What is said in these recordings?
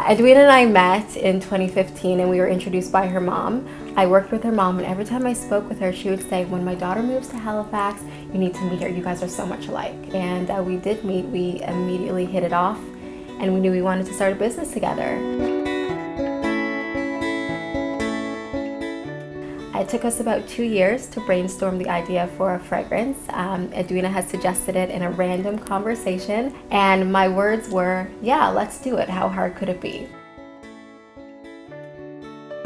Edwina and I met in 2015 and we were introduced by her mom. I worked with her mom, and every time I spoke with her, she would say, when my daughter moves to Halifax, you need to meet her. You guys are so much alike. And we did meet. We immediately hit it off, and we knew we wanted to start a business together. It took us about 2 years to brainstorm the idea for a fragrance. Edwina had suggested it in a random conversation, and my words were, yeah, let's do it. How hard could it be?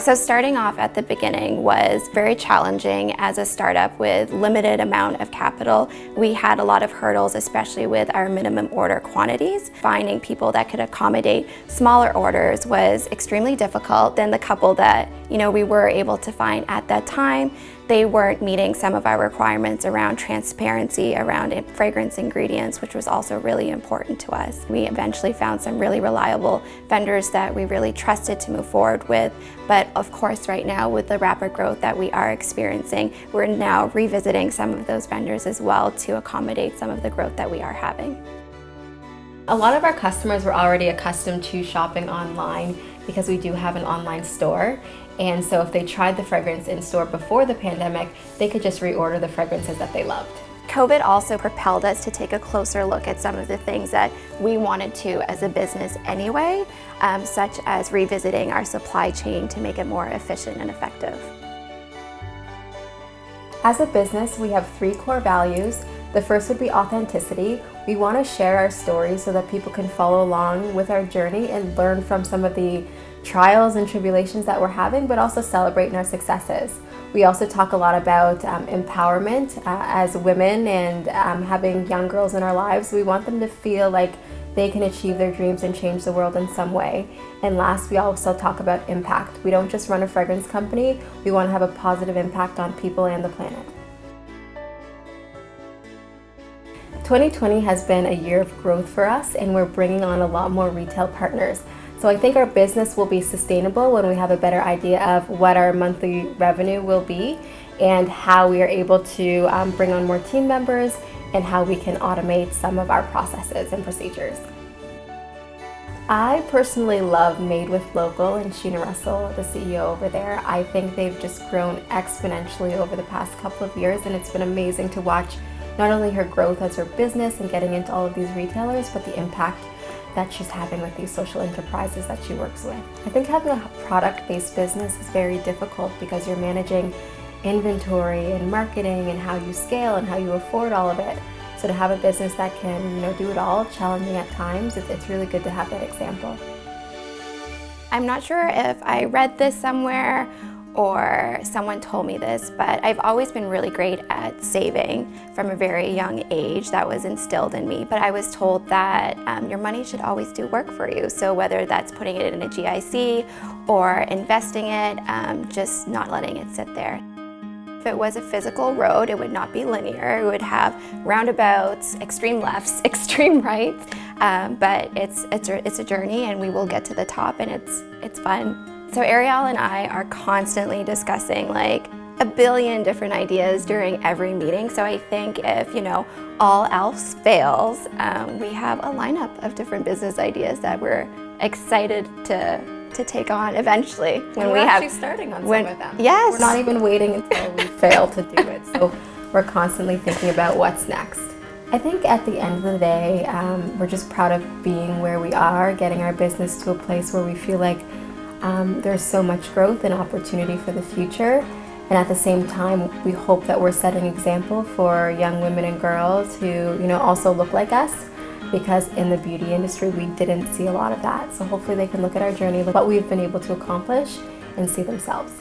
So starting off at the beginning was very challenging as a startup with limited amount of capital. We had a lot of hurdles, especially with our minimum order quantities. Finding people that could accommodate smaller orders was extremely difficult. Then the couple that we were able to find at that time, they weren't meeting some of our requirements around transparency, around fragrance ingredients, which was also really important to us. We eventually found some really reliable vendors that we really trusted to move forward with. But of course, right now, with the rapid growth that we are experiencing, we're now revisiting some of those vendors as well to accommodate some of the growth that we are having. A lot of our customers were already accustomed to shopping online because we do have an online store. And so if they tried the fragrance in store before the pandemic, they could just reorder the fragrances that they loved. COVID also propelled us to take a closer look at some of the things that we wanted to as a business anyway, such as revisiting our supply chain to make it more efficient and effective. As a business, we have 3 core values. The first would be authenticity. We want to share our stories so that people can follow along with our journey and learn from some of the trials and tribulations that we're having, but also celebrating our successes. We also talk a lot about empowerment as women and having young girls in our lives. We want them to feel like they can achieve their dreams and change the world in some way. And last, we also talk about impact. We don't just run a fragrance company, we want to have a positive impact on people and the planet. 2020 has been a year of growth for us, and we're bringing on a lot more retail partners. So I think our business will be sustainable when we have a better idea of what our monthly revenue will be and how we are able to bring on more team members and how we can automate some of our processes and procedures. I personally love Made with Local and Sheena Russell, the CEO over there. I think they've just grown exponentially over the past couple of years, and it's been amazing to watch not only her growth as her business and getting into all of these retailers, but the impact that she's having with these social enterprises that she works with. I think having a product-based business is very difficult because you're managing inventory and marketing and how you scale and how you afford all of it. So to have a business that can do it all, challenging at times, it's really good to have that example. I'm not sure if I read this somewhere or someone told me this, but I've always been really great at saving from a very young age. That was instilled in me. But I was told that your money should always do work for you. So whether that's putting it in a GIC or investing it, just not letting it sit there. If it was a physical road, it would not be linear. It would have roundabouts, extreme lefts, extreme rights. But it's a journey, and we will get to the top, and it's fun. So Ariel and I are constantly discussing like a billion different ideas during every meeting. So I think if all else fails, we have a lineup of different business ideas that we're excited to take on eventually. We're actually starting on some of them. Yes. We're not even waiting until we fail to do it. So we're constantly thinking about what's next. I think at the end of the day, we're just proud of being where we are, getting our business to a place where we feel like there's so much growth and opportunity for the future, and at the same time we hope that we're setting an example for young women and girls who also look like us, because in the beauty industry we didn't see a lot of that. So hopefully they can look at our journey, what we've been able to accomplish, and see themselves.